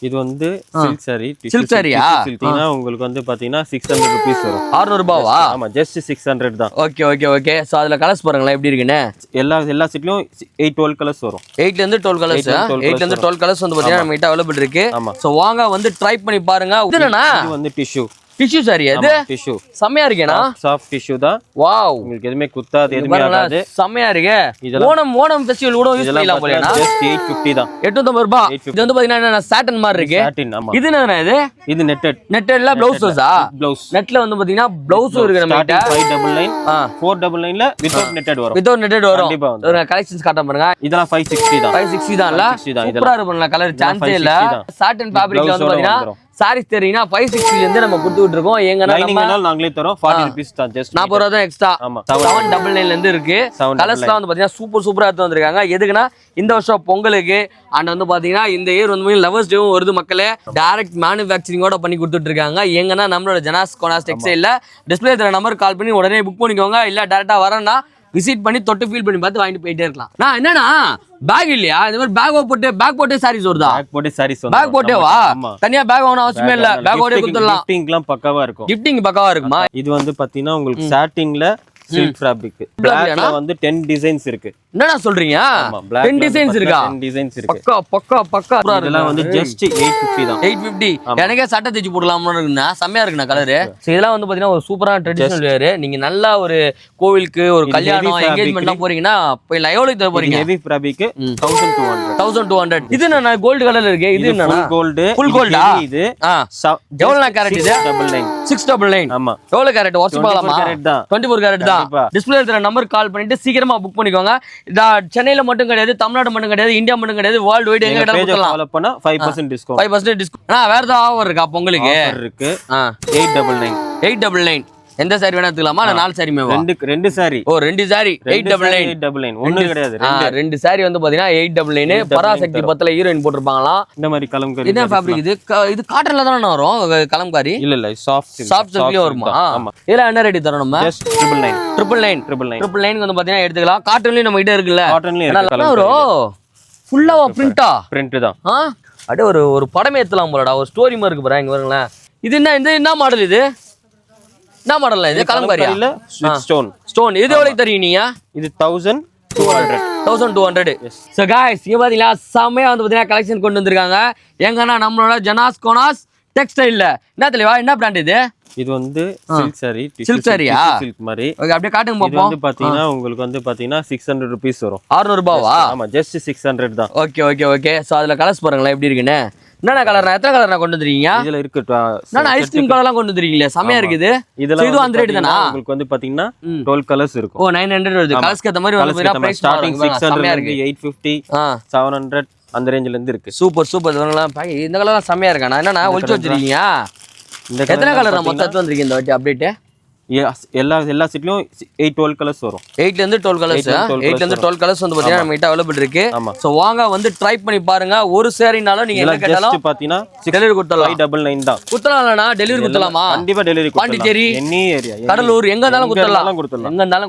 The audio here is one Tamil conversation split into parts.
இது வந்து சில்க் saree. சில்க் சாரியா? சில்க்னா உங்களுக்கு வந்து பாத்தீங்கன்னா 600 ரூபீஸ் வரும். 600 ரூபாவா? ஆமா, ஜஸ்ட் 600 தான். Okay okay okay. சோ அதுல கலர்ஸ் பாருங்களேன் எப்படி இருக்குன்னு. எல்லா செட்லயும் 8-12 கலர்ஸ் வரும். 8ல இருந்து 12 கலர்ஸ். 8ல இருந்து 12 கலர்ஸ் வந்து பாத்தீங்கன்னா நம்ம கிட்ட அவைலபிள் இருக்கு. சோ வாங்க வந்து ட்ரை பண்ணி பாருங்க. இது என்னன்னா? இது வந்து டிஷ்யூ. டிஷ்யூ சாரி அது? டிஷ்யூ. செமையா இருக்கேனா? சாஃப்ட் டிஷ்யூ தான். வாவ். உங்களுக்கு எதுமே குத்தாது, எதுமே ஆகாது. செமையா இருக்கு. ஓணம் ஃபெஸ்டிவல் கூட யூஸ் பண்ணலாம் போலனா? ஜஸ்ட் 850 தான். 850 ரூபாய். இது வந்து பாத்தீங்கன்னா என்ன சாட்டன் மாதிரி இருக்கு. சாட்டின். ஆமா. இது என்னன்னா இது? இது நெட்டட். நெட்டட்ல ப்ளவுஸஸா? ப்ளவுஸ். நெட்ல வந்து பாத்தீங்கன்னா ப்ளவுஸ் இருக்கு நம்ம கிட்ட. 599 499ல வித்அவுட் நெட்டட் வரும். வித்அவுட் நெட்டட் வரும். கண்டிப்பா வரும். ஒரு கலெக்ஷன்ஸ் காட்ட பாருங்க. இதெல்லாம் 560 தான். 560 தான்ல? சூப்பரா இருக்கும்ல, கலர் சான்ஸே இல்ல. சாட்டன் ஃபேப்ரிக்ல வந்து பாத்தீங்கன்னா சாரீஸ் தெரியுனா 560 ல இருந்து நம்ம கொடுத்துட்டு இருக்கோம். எங்கனா நம்ம நாங்களே தரோம். 40 ரூபீஸ் தான். ஜஸ்ட் 40 ரூபாய் தான் எக்ஸ்ட்ரா. 799 ல இருந்து இருக்கு. கலர்ஸ்லாம் வந்து பாத்தீங்கன்னா சூப்பரா எடுத்து வந்திருக்காங்க. எதுக்குன்னா இந்த வருஷம் பொங்கலுக்கு அண்ட் வந்து பாத்தீங்கன்னா இந்த இயர் வந்து லவர்ஸ் டேவும் வருது. மக்களே டைரக்ட் மேனுஃபேக்சரிங்கோட பண்ணி கொடுத்துட்டு இருக்காங்க. எங்கன்னா நம்மளோட ஜனாஸ் கோனாஸ் டெக்ஸ்டைல்ல டிஸ்பிளே தர நம்பர் கால் பண்ணி உடனே புக் பண்ணிக்கோங்க. இல்ல டைரக்டா வரேன்னா விசிட் பண்ணி தொட்டு ஃபீல் பண்ணி பார்த்து வாங்கிட்டு போயிட்டே இருக்கலாம். நான் என்னன்னா பேக் இல்லையா, இந்த மாதிரி பேக் போட்டு சாரீஸ் வருதா? பேக் போட்டேவா? தனியா பேக் வாங்கணும் அவசியமே இல்ல. பேக் ஓடே கொடுத்துடலாம். கிஃப்டிங்லாம் பக்காவா இருக்கும். கிஃப்டிங் பக்காவா இருக்குமா? இது வந்து பாத்தீங்கன்னா உங்களுக்கு சாட்டிங்ல சில்க் ஃபேப்ரிக். பிளாக்ல வந்து 10 டிசைன்ஸ் இருக்கு. என்னடா சொல்றீங்க? 10 டிசைன்ஸ் இருக்கா? 10 டிசைன்ஸ் இருக்கு. பக்கா. இதெல்லாம் வந்து ஜஸ்ட் 850 தான். 850. எனக்கே சட்டை தேச்சு போடலாம்னு இருக்குன்னா செமையா இருக்குண்ணா கலரு. இதெல்லாம் வந்து பாத்தீங்கன்னா ஒரு சூப்பரான ட்ரெடிஷனல் வேர். நீங்க நல்லா ஒரு கோவிலுக்கு ஒரு கல்யாணம் என்கேஜ்மென்ட்லாம் போறீங்கன்னா போய் லைவ்ல தர போறீங்க. Heavy fabric 1200. இது என்ன கோல்ட் கலர்ல இருக்கு? இது என்ன ஃபுல் கோல்டா? இது எவ்வளவு கேரட்? இது 699. ஆமா. எவ்வளவு கேரட் வாட்ச் பண்ணலாமா? 24 கேரட் தான். டிஸ்பிளே இருக்கிற நம்பர் கால் பண்ணிட்டு சீக்கிரமா புக் பண்ணிக்கோங்க. சென்னையில மட்டும் கிடையாது, தமிழ்நாடு மட்டும் கிடையாது, இந்தியா மட்டும் கிடையாது, வேர்ல்ட் வைட் எங்க வேணாலும் கொடுக்கலாம். ஃபாலோ பண்ணா 5% டிஸ்கவுண்ட். 5% டிஸ்கவுண்ட். வேற ஏதாவது ஆஃபர் இருக்கா பொங்கலுக்கு? இருக்கு. 899. எந்த சாரி வேணா எடுத்துக்கலாமா? இல்ல 4 சாரிமேவா? ரெண்டு சாரி. ஓ 2 சாரி 899. ஒண்ணு கிடையாது. 2 சாரி வந்து பாத்தீங்கன்னா 899. பராசக்தி பத்தல ஹீரோயின் போட்டுருப்பாங்களா? இந்த மாதிரி கலம்காரி. என்ன ஃபேப்ரிக் இது? இது காட்டன்ல தான வரும் கலம்காரி? இல்ல சாஃப்ட் சில்க்ல வருமா? ஆமா. இதெல்லாம் என்ன ரேட் தரோம் நம்ம? ஜஸ்ட் 999 வந்து பாத்தீங்கன்னா எடுத்துக்கலாம். காட்டன்லயும் நம்ம கிட்ட இருக்குல்ல. காட்டன்லயே இருக்கு. ப்ரோ ஃபுல்லாவா பிரிண்ட் தான். அப்படியே ஒரு படமே எடுத்துலாம் போலடா. ஒரு ஸ்டோரி மாதிரி இருக்கு பாருங்க. இங்க பாருங்களேன். இது என்ன மாடல்? இது என்ன மாடல்ல? இது கலம்காரியா? இல்ல ஸ்டோன். இது எவ்வளவு தரீங்க நீங்க? இது 1200. சோ गाइस இங்க பாத்தீங்களா செமையா வந்து பாத்தீங்கன்னா கலெக்ஷன் கொண்டு வந்திருக்காங்க. எங்கன்னா நம்மளோட ஜனாஸ் கோனாஸ் டெக்ஸ்டைல்ல. என்ன தெளிவா என்ன பிராண்ட் இது? இது வந்து சில்க் saree. சில்க் சாரியா? சில்க் மாதிரி. ஓகே அப்படியே காட்டுங்க பாப்போம். இது வந்து பாத்தீங்கன்னா உங்களுக்கு வந்து பாத்தீங்கன்னா 600 ரூபீஸ் வரும். 600 ரூபாவா? ஆமா, ஜஸ்ட் 600 தான். ஓகே. சோ அதுல கலர்ஸ் பாருங்களேன் எப்படி இருக்குன்னு. என்னென்ன கலர்? எத்தனை கலர் கொண்டு வந்துருக்கீங்க? இதுல இருக்கு. நான் ஐஸ்கிரீம் கலர்லாம் கொண்டு வந்துருக்கீங்களே, செமையா இருக்குது. இது அந்த ரேட் தானா? உங்களுக்கு வந்து பாத்தீங்கன்னா 12 கலர்ஸ் இருக்கும். ஓ 900 வருது. கலர்ஸ்க்கு ஏத்த மாதிரி வந்து பிரைஸ் ஸ்டார்டிங் 600 இருக்கு, 850, 700 அந்த ரேஞ்சில இருந்து இருக்கு. சூப்பர். இந்த கலர்லாம் செமையா இருக்கா? நான் என்னன்னா ஒளிச்சு வச்சிருக்கீங்க. எத்தனை கலர் மொத்தம் எடுத்து வந்திருக்கீங்க இந்த வாட்டி அப்டேட்? எல்லா செட்லயும் 8-12 கலர்ஸ் வரும். 8ல இருந்து 12 கலர்ஸ். 8ல இருந்து 12 கலர்ஸ் வந்து பாத்தீங்கன்னா நம்ம கிட்ட அவைலபிள் இருக்கு. சோ வாங்க வந்து ட்ரை பண்ணி பாருங்க. ஒரு சாரினாலும் நீங்க என்ன கேட்டாலும் பாத்தீங்கன்னா டெலிவரி கொடுத்தலாம். 599 தான். குத்தலாம்னா டெலிவரி குத்தலாமா? கண்டிப்பா டெலிவரி கொடுத்தலாம். பாண்டிச்சேரி, எனி ஏரியா, கடலூர் எங்க இருந்தாலும்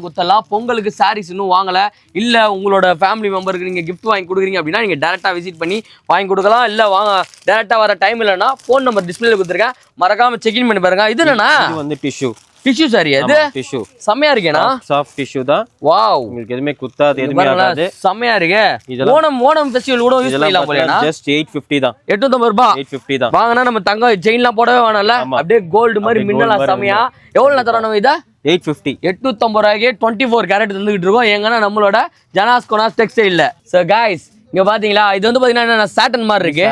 குத்தலாம். பொங்கலுக்கு சாரீஸ் இன்னும் வாங்கல, இல்ல உங்களோட ஃபேமிலி மெம்பருக்கு நீங்க gift வாங்கி கொடுக்குறீங்க அப்படின்னா நீங்க டைரக்டா விசிட் பண்ணி வாங்கி கொடுக்கலாம். இல்ல வாங்க டைரக்டா வர டைம் இல்லனா ஃபோன் நம்பர் டிஸ்ப்ளேல கொடுத்திருக்கேன், மறக்காம செக் இன் பண்ணி பாருங்க. இது என்னன்னா இது வந்து டிஷ்யூ சாரி. அது டிஷ்யூ செமையா இருக்கேனா? சாஃப்ட் டிஷ்யூ தான். வாவ். உங்களுக்கு எதுமே குத்தாது, எதுமே ஆகாது. செமையா இருக்கு. ஓணம் ஃபெஸ்டிவல் கூட யூஸ் பண்ணலாம் போலனா? ஜஸ்ட் 850 தான். 850 ரூபாய். 850 தான். வாங்குனா நம்ம தங்க செயின்லாம் போடவே வேணாம்ல. அப்படியே கோல்ட் மாதிரி மின்னலாம் செமையா. எவ்வளவு தரணும் இத? 850. 850 ரூபாய்க்கு 24 கேரட் தந்துகிட்டு இருக்கோம். எங்கன்னா நம்மளோட ஜனாஸ் கோனாஸ் டெக்ஸ்டைல்ல. சோ गाइस இங்க பாத்தீங்களா இது வந்து பாத்தீங்கன்னா சாட்டன் மாதிரி இருக்கு.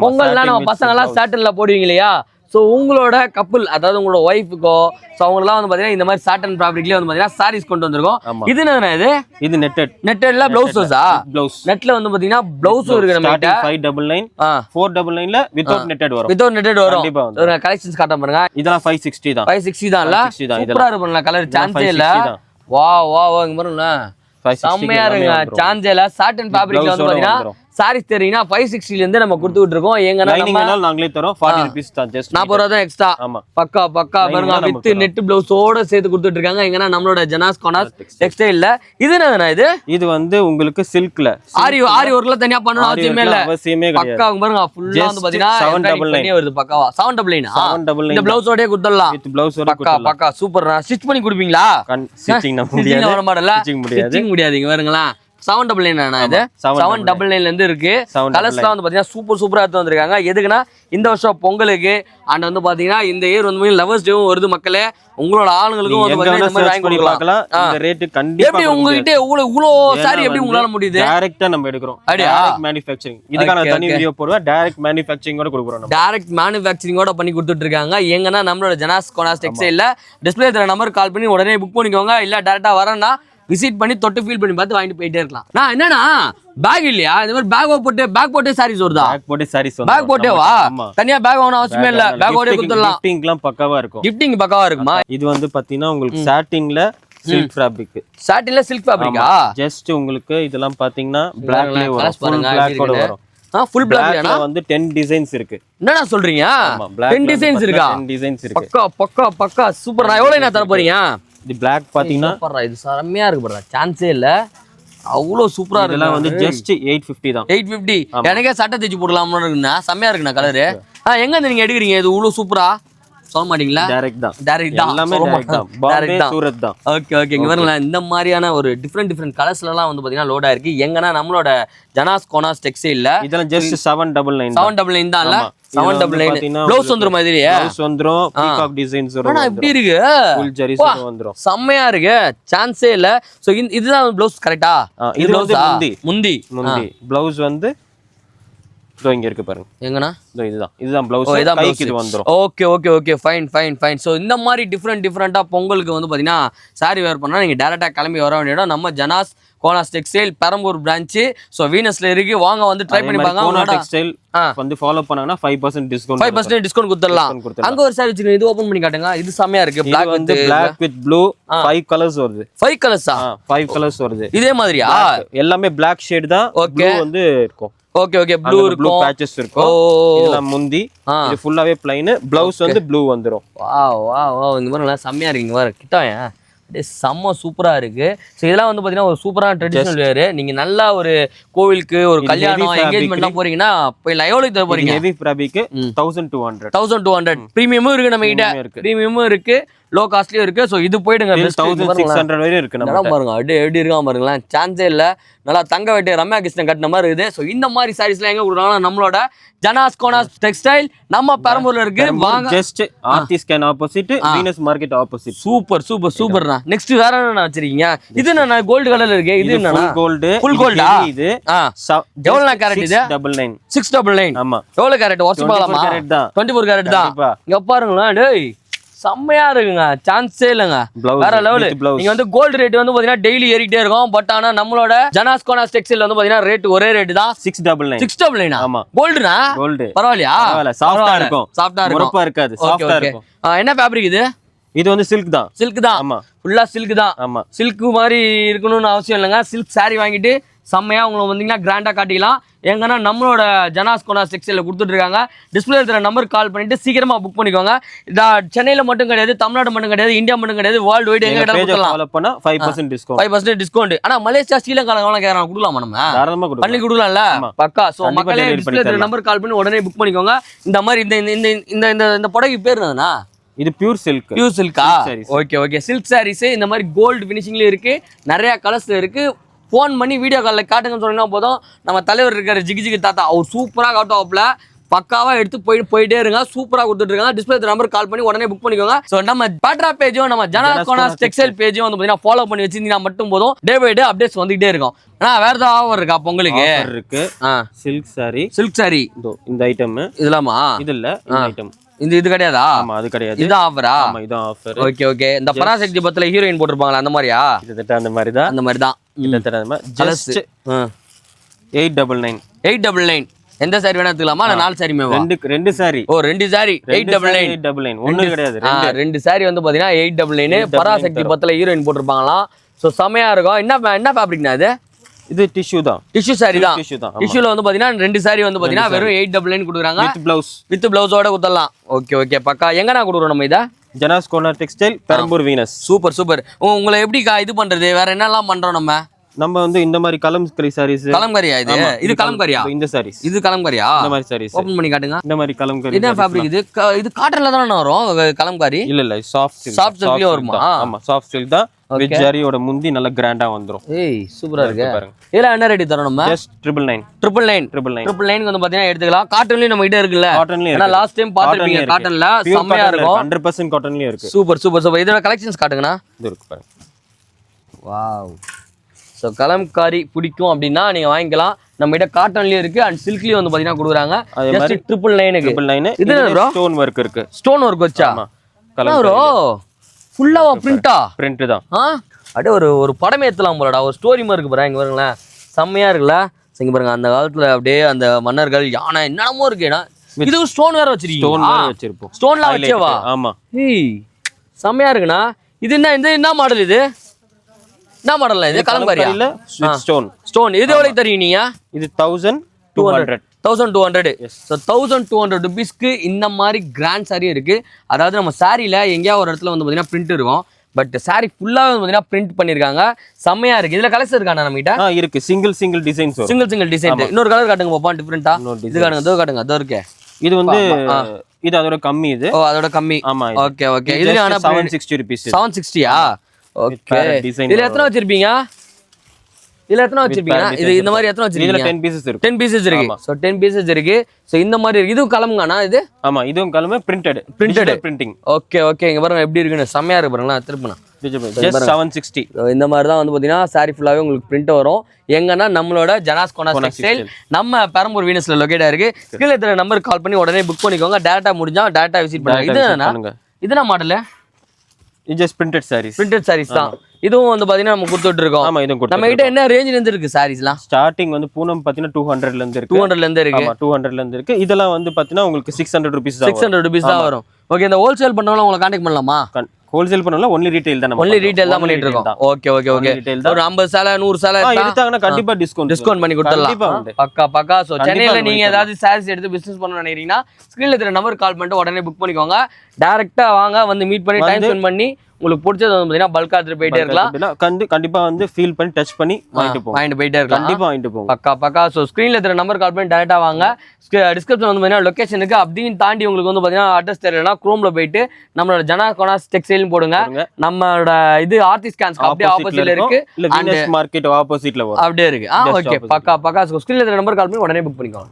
பொங்கல்லாம் நம்ம பசங்க எல்லாம் சாட்டன்ல போடுவீங்க இல்லையா? ஸோ உங்களோட கப்புள், அதாவது உங்களோட ஒய்ஃபுக்கோ, ஸோ அவங்களாம் வந்து பார்த்தீங்கன்னா இந்த மாதிரி சாட்டன் ஃபேப்ரிக்லேயே வந்து பார்த்தீங்கன்னா சாரீஸ் கொண்டு வந்திருக்கோம். இது என்ன? இது நெட்டட்ல ப்ளவுஸஸா? நெட்ல வந்து பார்த்தீங்கன்னா ப்ளவுஸும் இருக்கு நம்ம கிட்ட. 599 499ல வித்அவுட் நெட்டட் வரும். வித்அவுட் நெட்டட் வரும். ஒரு கலெக்ஷன்ஸ் காட்ட பாருங்க. இதெல்லாம் 560 தான். 560 தான்ல. சூப்பரா இருக்கும்ல, கலர் சான்ஸே இல்ல. வா இங்க பாருங்க செம்மையா இருங்க. சான்ஸே இல்ல. சாட்டன் ஃபேப்ரிக்ல வந்து பார்த்தீங்கன்னா சாரீஸ் தெரியுங்கன்னா 560 இருந்து நம்ம கொடுத்துட்டு இருக்கோம். எங்கன்னா நாங்களே தரோம் 40 ரூபீஸ் தான், ஜஸ்ட் 40 ரூபா தான் எக்ஸ்ட்ரா. ஆமா, பக்கா பாருங்க, வித் நெட் பிளவுஸோட சேர்த்து கொடுத்துட்டு இருக்காங்க. எங்கன்னா நம்மளோட ஜனாஸ் கோனாஸ் டெக்ஸ்டைல்ல. இது என்னதுண்ணா இது வந்து உங்களுக்கு சில்க்ல ஆரி ஒர்க்ல தனியா பண்ணணும் அவசியமே இல்ல. பக்கா பாருங்க, ஃபுல்லா வந்து பாத்தீங்கன்னா 799 வருது. பக்காவா 799 இந்த பிளவுஸோடயே கொடுத்துடலாம். வித் பிளவுஸோட பக்கா சூப்பர்ண்ணா. ஸ்டிச் பண்ணி கொடுப்பீங்களா? ஸ்டிச்சிங் முடியாது. இங்க பாருங்களா 799 இது 799 இருந்து இருக்கு. கலர்ஸ்லாம் வந்து பாத்தீங்கன்னா சூப்பரா எடுத்து வந்திருக்காங்க. எதுக்குன்னா இந்த வருஷம் பொங்கலுக்கு அண்ட் வந்து பாத்தீங்கன்னா இந்த இயர் வந்து லவர்ஸ் டேவும் வருது. மக்களே உங்களோட ஆளுங்களுக்கும் வந்து பாத்தீங்கன்னா இந்த மாதிரி வாங்கி கொடுக்கலாம். இந்த ரேட் கண்டிப்பா எப்படி உங்ககிட்ட இவ்ளோ சாரி எப்படி உங்களால முடியுது? டைரக்ட்டா நம்ம எடுக்கிறோம். Direct manufacturing. இதுக்கான தனி வீடியோ போடுவேன். டைரக்ட் மேனுஃபேக்சரிங் கூட கொடுக்குறோம். நம்ம டைரக்ட் மேனுஃபேக்சரிங் கூட பண்ணி கொடுத்துட்டு இருக்காங்க. எங்கன்னா நம்மளோட ஜனாஸ் கோனாஸ் டெக்ஸ்டைல்ல டிஸ்ப்ளே தர நம்பர் கால் பண்ணி உடனே புக் பண்ணிக்கோங்க. இல்ல டைரக்டா வரேன்னா விசிட் பண்ணி தொட்டு ஃபீல் பண்ணி பார்த்து வாங்கிட்டு போயிட்டே இருக்கலாம். நான் என்னன்னா பேக் இல்லையா, இந்த மாதிரி பேக் போட்டே சாரீஸ் வருதா? பேக் போட்டேவா? தனியா பேக் வாங்கணும் அவசியமே இல்ல, பேக்கோட கொடுத்துடலாம். கிஃப்டிங்லாம் பக்காவா இருக்கும். கிஃப்டிங் பக்காவா இருக்குமா? இது வந்து பாத்தீங்கன்னா உங்களுக்கு சாட்டின்ல சில்க் ஃபேப்ரிக். சாட்டின்ல சில்க் ஃபேப்ரிக்கா? ஜஸ்ட் உங்களுக்கு இதெல்லாம் பாத்தீங்கன்னா பிளாக்ல வரும். ஃபுல் பிளாக்கோட வரும். ஃபுல் பிளாக்ல வந்து 10 டிசைன்ஸ் இருக்கு. என்னடா சொல்றீங்க? 10 டிசைன்ஸ் இருக்கா? 10 டிசைன்ஸ் இருக்கு. பக்கா சூப்பர். நான் எவ்வளவு என்ன தர போறீங்க? இது பிளாக் பாத்தீங்கன்னா பரவா, இது செமையா இருக்கு பரவா, சான்ஸே இல்ல. அவ்வளோ சூப்பரா இருக்கு. இதெல்லாம் வந்து ஜஸ்ட் 850 தான். 850. எனக்கே சட்டை தைச்சு போடலாம்னு இருக்குண்ணா. செமையா இருக்குண்ணா கலரு. எங்க இருந்து நீங்க எடுக்கிறீங்க இது இவ்வளவு சூப்பரா? சொல்ல மாட்டீங்களா? டைரக்ட் தான். எல்லாமே டைரக்ட் தான். பாம்பே சூரத் தான். ஓகே இங்க பாருங்க, இந்த மாதிரியான ஒரு டிஃபரெண்ட் கலர்ஸ்ல எல்லாம் வந்து பாத்தீங்கன்னா லோடா இருக்கு. எங்கன்னா நம்மளோட ஜனாஸ் கோனாஸ் டெக்ஸ்டைல்ல இதெல்லாம் ஜஸ்ட் 799 தான். இல்ல 799 ப்ளவுஸ் வந்துரும் மாதிரியே. ப்ளவுஸ் வந்துரும், பீகாக் டிசைன்ஸ் வரும். ஆனா இப்படி இருக்கு, ஃபுல் ஜரிஸ் வந்துரும். செமையா இருக்கு, சான்ஸே இல்ல. சோ இதுதான் ப்ளவுஸ் கரெக்ட்டா? இது வந்து முந்தி ப்ளவுஸ் வந்து இங்க இருக்கு பாருங்க. எங்கனா இதுதான் ப்ளவுஸ். கைக்கு இது வந்துரும். Okay fine. சோ இந்த மாதிரி டிஃபரெண்டா பொங்கலுக்கு வந்து பாத்தீங்கன்னா சாரி வேர் பண்ணா நீங்க டைரக்டா கிளம்பி வர வேண்டிய இடம் நம்ம Janas Konas textile Perambur branch. So வீனஸ்ல இருக்கு, வாங்க வந்து ட்ரை பண்ணி பாருங்க. கோனாஸ் டெக்ஸ்டைல் வந்து ஃபாலோ பண்ணாங்கன்னா 5% டிஸ்கவுண்ட் 5% டிஸ்கவுண்ட் கொடுத்துடலாம். அங்க ஒரு சாரி வச்சிருக்கீங்க, இது ஓபன் பண்ணி காட்டுங்க. இது செமையா இருக்கு. பிளாக் வந்து பிளாக் வித் ப்ளூ 5 கலர்ஸ் வருது. 5 கலர்ஸா? 5 கலர்ஸ் வருது. இதே மாதிரியா? எல்லாமே பிளாக் ஷேட் தான். ப்ளூ வந்து இருக்கும். ஓகே ப்ளூ இருக்கும், ப்ளூ பேட்சஸ் இருக்கும். இதெல்லாம் முந்தி, இது ஃபுல்லாவே ப்ளைன். ப்ளவுஸ் வந்து ப்ளூ வந்துரும். வாவ் இங்க பாருங்க, செமையா இருக்கு. இங்க பாருங்க கிட்டாயா, அப்படியே செம்ம சூப்பரா இருக்கு. ஸோ இதெல்லாம் வந்து பாத்தீங்கன்னா ஒரு சூப்பரான ட்ரெடிஷனல் வேர். நீங்க நல்லா ஒரு கோவிலுக்கு ஒரு கல்யாணம் என்கேஜ்மெண்ட்லாம் போறீங்கன்னா போய் எவ்வளவு தர போறீங்க? ஹெவி ஃபேப்ரிக் 1200 பிரீமியமும் இருக்கு நம்ம கிட்ட. பிரீமியமும் இருக்கு, லோ காஸ்ட்லயும் இருக்கு. சோ இது போயிடுங்க. 1600 வரையும் இருக்கு. நம்ம பாருங்க அப்படியே எப்படி இருக்கா பாருங்களேன், சான்ஸே இல்ல. நல்லா தங்க வெட்டி ரம்யா கிருஷ்ணன் கட்டின மாதிரி இருக்குது. ஸோ இந்த மாதிரி சாரீஸ்லாம் எங்க கொடுக்குறாங்கன்னா நம்மளோட ஜனாஸ் கோனாஸ் டெக்ஸ்டைல் நம்ம பெரம்பூர்ல இருக்கு. வாங்க, just RT scan opposite, Venus market opposite. சூப்பர்ண்ணா. நெக்ஸ்ட் வேற என்ன வச்சிருக்கீங்க? இது என்ன கோல்டு கலர்ல இருக்கு? இது என்ன கோல்டு? ஃபுல் கோல்டா? இது எவ்வளவு கேரட்? இது 699. ஆமா, எவ்வளவு கேரட்? வாட்ச் பார்க்கலாமா? 24 கேரட் தான். இங்க பாருங்களேன், டேய் செம்மையா இருக்குங்க, சான்ஸே இல்லங்க. வேற லெவல். நீங்க வந்து கோல்டு ரேட் வந்து பாத்தீங்கன்னா டெய்லி ஏறிட்டே இருக்கும். பட் ஆனா நம்மளோட ஜனாஸ் கோனாஸ் டெக்ஸ்டைல் வந்து பாத்தீங்கன்னா ரேட் ஒரே ரேட் தான். 699. ஆமா, கோல்டுனா பரவாயில்லையா? சாஃப்ட்டா இருக்கும், முறப்பா இருக்காது, சாஃப்ட்டா இருக்கும். என்ன ஃபேப்ரிக் இது? இது வந்து சில்க் தான். ஆமா, ஃபுல்லா சில்க் தான். ஆமா, சில்க் மாதிரி இருக்கணும்னு அவசியம் இல்லைங்க. சில்க் சாரி வாங்கிட்டு செம்மையா உங்களுக்கு வந்தீங்கன்னா கிராண்டா காட்டிக்கலாம். எங்கன்னா நம்மளோட ஜனாஸ் கோனாஸ் டெக்ஸ்டைல கொடுத்துட்டு இருக்காங்க. டிஸ்பிளே இருக்கிற நம்பர் கால் பண்ணிட்டு சீக்கிரமா புக் பண்ணிக்கோங்க. சென்னையில மட்டும் கிடையாது, தமிழ்நாடு மட்டும் கிடையாது, இந்தியா மட்டும் கிடையாது, வேர்ல்டு வைட் எங்க கொடுக்கலாம். 5% டிஸ்கவுண்ட். ஆனா மலேசியா ஸ்ரீலங்கால கேக்குறாங்க, கொடுக்கலாமா? நம்ம தாராளமா பண்ணி கொடுக்கலாம்ல. பக்கா. சோ மக்களே டிஸ்பிளே இருக்கிற நம்பர் கால் பண்ணி உடனே புக் பண்ணிக்கோங்க. இந்த மாதிரி இந்த புடவை பேர் என்னன்னா இது pure Chilika? Okay silk saris இந்த மாதிரி கோல்டு ஃபினிஷிங்ல இருக்கு, நிறைய கலர்ஸ்ல இருக்கு. ஃபோன் பண்ணி வீடியோ காலில் காட்டுங்கன்னு சொன்னீங்கன்னா போதும். நம்ம தலைவர் இருக்காரு ஜிகி தாத்தா, அவர் சூப்பராக காட்டுவாப்புல. பக்காவா எடுத்து போயிட்டே இருங்க. சூப்பரா கொடுத்துட்டு இருக்காங்க. டிஸ்பிளே நம்பர் கால் பண்ணி உடனே புக் பண்ணிக்கோங்க. சோ நம்ம பேட்ரா பேஜும் நம்ம ஜனாஸ் கோனாஸ் டெக்ஸ்டைல் பேஜும் வந்து பாத்தீங்கன்னா ஃபாலோ பண்ணி வச்சிருந்தீங்கன்னா மட்டும் போதும். டே பை டே அப்டேட்ஸ் வந்துகிட்டே இருக்கும். ஆனா வேற ஏதாவது ஆஃபர் இருக்கா பொங்கலுக்கு? இருக்கு. சில்க் சாரி இந்த ஐட்டம் இதெல்லாமா? இது இல்ல, இந்த ஐட்டம் இது கிடையாதா? ஆமா, அது கிடையாது. இது ஆஃபரா? ஆமா, இது ஆஃபர். ஓகே இந்த பராசக்தி பத்துல ஹீரோயின் போட்டுருப்பாங்களா, அந்த மாதிரியா? கிட்டத்தட்ட அந்த மாதிரி தான். ஜஸ்ட் 899. எந்த சாரி வேணா எடுத்துக்கலாமா? இல்ல 4 சாரிமே? ரெண்டு சாரி. ரெண்டு சாரி 899. ஒண்ணு கிடையாது, ரெண்டு சாரி வந்து பாத்தீங்கன்னா 899. பராசக்தி பத்துல ஹீரோயின் போட்டுருப்பாங்களாம். சோ செமையா இருக்கும். என்ன ஃபேப்ரிக்னா இது? இது டிஷ்யூ தான். டிஷ்யூ saree தான். டிஷ்யூ தான். டிஷ்யூல வந்து பாத்தீங்கன்னா 2 saree வந்து பாத்தீங்கன்னா வெறும் 899 கொடுக்குறாங்க. With blouse. வித் ப்ளவுஸோட குத்தலாம். ஓகே ஓகே பக்கா. எங்கண்ணா கொடுக்குறோம் நம்ம இத? Janas corner textile, Perambur Venus. Super super. உங்களை எப்படி இது பண்றது? வேற என்னெல்லாம் பண்றோம் நம்ம வந்து இந்த மாதிரி கலம்கரி sarees. கலம்கரியா இது? இது கலம்கரியா? இந்த sarees. இது கலம்கரியா? இந்த மாதிரி sarees. ஓபன் பண்ணி காட்டுங்க. இந்த மாதிரி கலம்கரி. என்ன ஃபேப்ரிக் இது? இது காட்டன்ல தான வரும் கலம்கரி? இல்ல சாஃப்ட் சில்க். சாஃப்ட் சில்க்லயே வருமா? ஆமா சாஃப்ட் சில்க் தான். வித் ஜரியோட முந்தி நல்ல கிராண்டா வந்துரும். ஏய் சூப்பரா இருக்கு பாருங்க. இதெல்லாம் என்ன ரேட் தரோம் நம்ம? ஜஸ்ட் 999. 999 வந்து பாத்தீங்கன்னா எடுத்துக்கலாம். காட்டன்லயே நம்ம கிட்ட இருக்குல்ல? காட்டன்லயே இருக்கு. லாஸ்ட் டைம் பாத்துருப்பீங்க காட்டன்ல செமையா இருக்கும். 100% காட்டன்லயே இருக்கு. Super super super. இதோட கலெக்ஷன்ஸ் காட்டுங்கண்ணா. இது இருக்கு பாருங்க. வாவ். ஸோ கலம்காரி பிடிக்கும் அப்படின்னா நீங்க வாங்கிக்கலாம். நம்ம கிட்ட காட்டன்லயும் இருக்கு அண்ட் சில்க்லயும் வந்து பாத்தீங்கன்னா கொடுக்குறாங்க. ஜஸ்ட் 999. இது ப்ரோ ஸ்டோன் வர்க் இருக்கு. ஸ்டோன் வர்க் வச்சா? ஆமா. கலர் ப்ரோ ஃபுல்லா பிரிண்டா? பிரிண்ட் தான். அப்படியே ஒரு படமே ஏத்தலாம் போலடா. ஒரு ஸ்டோரி மாதிரி இருக்கு பாருங்க. இங்க பாருங்களேன் செம்மையா இருக்குல்ல. இங்க பாருங்க அந்த காலத்துல அப்படியே அந்த மன்னர்கள் யானை என்னென்னமோ இருக்குன்னா இது ஸ்டோன் வேற வச்சிருக்கீங்க. ஸ்டோன் வேற வச்சிருப்போம். ஸ்டோன்லாம் வச்சேவா? ஆமா. ஏய் செம்மையா இருக்குண்ணா. இது என்ன மாடல் இது? என்ன மாடல்ல இது? கலம்காரியா? இல்ல ஸ்டோன். ஸ்டோன். இது எவ்வளவு தரீங்க நீங்க? இது 1200. 1200. ஸோ 1200 ருபீஸ்க்கு இந்த மாதிரி கிராண்ட் சாரி இருக்கு. அதாவது நம்ம சாரியில எங்கேயாவது ஒரு இடத்துல வந்து பாத்தீங்கன்னா பிரிண்ட் இருக்கும். பட் சாரி ஃபுல்லா வந்து பாத்தீங்கன்னா பிரிண்ட் பண்ணிருக்காங்க. செம்மையா இருக்கு. இதுல கலர்ஸ் இருக்காண்ணா நம்ம கிட்ட? இருக்கு. சிங்கிள் டிசைன்ஸ் வரும். Single design. இன்னொரு கலர் காட்டுங்க பாப்பா டிஃபரெண்டா. இது காட்டுங்க. அதோ காட்டுங்க. அதோ இருக்கு. இது வந்து இது அதோட கம்மி. இது அதோட கம்மி. ஆமா. Okay okay. இது ஆனா 760 rupees. 760யா? ஓகே. இதுல எத்தனை வச்சிருப்பீங்க? இதுல எத்தனை வச்சிருப்பீங்க? இது இந்த மாதிரி எத்தனை வச்சிருக்கீங்க? இதுல 10 pieces இருக்கு. 10 pieces இருக்கு. சோ 10 pieces இருக்கு. சோ இந்த மாதிரி இருக்கு. இது கலம்கானா இது? ஆமா இதுவும் கலமே பிரிண்டட் பிரிண்டிங். Okay okay. இங்க பாருங்க எப்படி இருக்குன்னு செமையா இருக்கு பாருங்க. திருப்புனா just 760. இந்த மாதிரி தான் வந்து பாத்தீங்கன்னா சாரி ஃபுல்லாவே உங்களுக்கு பிரிண்ட் வரும். எங்கன்னா நம்மளோட ஜனாஸ் கார்னர் டெக்ஸ்டைல் நம்ம பெரம்பூர் வீனஸ்ல லொகேட் ஆயிருக்கு. கீழ இருக்கிற நம்பருக்கு கால் பண்ணி உடனே புக் பண்ணிக்கோங்க. டைரக்டா முடிஞ்சா டைரக்டா விசிட் பண்ணுங்க. இது என்ன? இது என்ன மாடல்? இது just printed sarees. Printed sarees தான். இதுவும் வந்து பாத்தீங்கன்னா நம்ம கொடுத்துட்டு இருக்கோம். ஆமா இதுவும் கொடுத்துட்டு. நம்ம கிட்ட என்ன ரேஞ்சில இருந்து இருக்கு சாரீஸ்லாம்? ஸ்டார்டிங் வந்து பூனம் பாத்தீங்கன்னா 200 ல இருந்து இருக்கு. 200 ல இருந்து இருக்கு. ஆமா 200 ல இருந்து இருக்கு. இதெல்லாம் வந்து பாத்தீங்கன்னா உங்களுக்கு 600 rupees தான். 600 rupees தான் வரும். ஓகே. இந்த ஹோல்சேல் பண்ணவங்க உங்களை கான்டாக்ட் பண்ணலாமா? ஹோல்சேல் பண்ணல ஒன்லி ரீட்டைல் தான். ஒன்லி ரீட்டைல் தான் பண்ணிட்டு இருக்கோம். Okay okay okay. ஒரு 50 சேலை 100 சேலை எடுத்தாங்கன்னா கண்டிப்பா டிஸ்கவுண்ட் பண்ணி கொடுத்துடலாம். பக்கா பக்கா. சோ சென்னையில நீங்க ஏதாவது சாரீஸ் எடுத்து பிசினஸ் பண்ணனும்னு நினைக்கிறீங்கன்னா ஸ்கிரீன்ல இருக்கிற நம்பர் கால் பண்ணிட்டு உடனே புக் பண்ணிக்கோங்க. டைரக்டா வாங்க வந்து மீட் பண்ணி டைம் ஸ்பெண்ட் பண்ணி உங்களுக்கு பிடிச்சது வந்து பாத்தீங்கன்னா பல்கா எடுத்து போயிட்டே இருக்கலாம். கண்டிப்பா வந்து ஃபீல் பண்ணி டச் பண்ணி வாங்கிட்டு போயிட்டே இருக்கலாம். கண்டிப்பா வாங்கிட்டு போங்க. பக்கா பக்கா. சோ ஸ்கிரீன்ல இருக்கிற நம்பர் கால் பண்ணி டைரக்டா வாங்க. டிஸ்கிரிப்ஷன் வந்து பாத்தீங்கன்னா லொகேஷன் இருக்கு. அப்படியும் தாண்டி உங்களுக்கு வந்து பாத்தீங்கன்னா அட்ரஸ் தெரியலனா குரோம்ல போயிட்டு நம்மளோட ஜனாஸ் கார்னர் டெக்ஸ்டைல் போடுங்க. நம்மளோட இது ஆர்த்தி ஸ்கேன்ஸ்க்கு அப்படியே ஆப்போசிட்ல இருக்கு. இல்ல வீனஸ் மார்க்கெட் ஆப்போசிட்ல வரும். அப்படியே இருக்கு. ஓகே பக்கா பக்கா. ஸ்கிரீன்ல இருக்கிற நம்பர் கால் பண்ணி உடனே புக் பண்ணிக்கோங்க.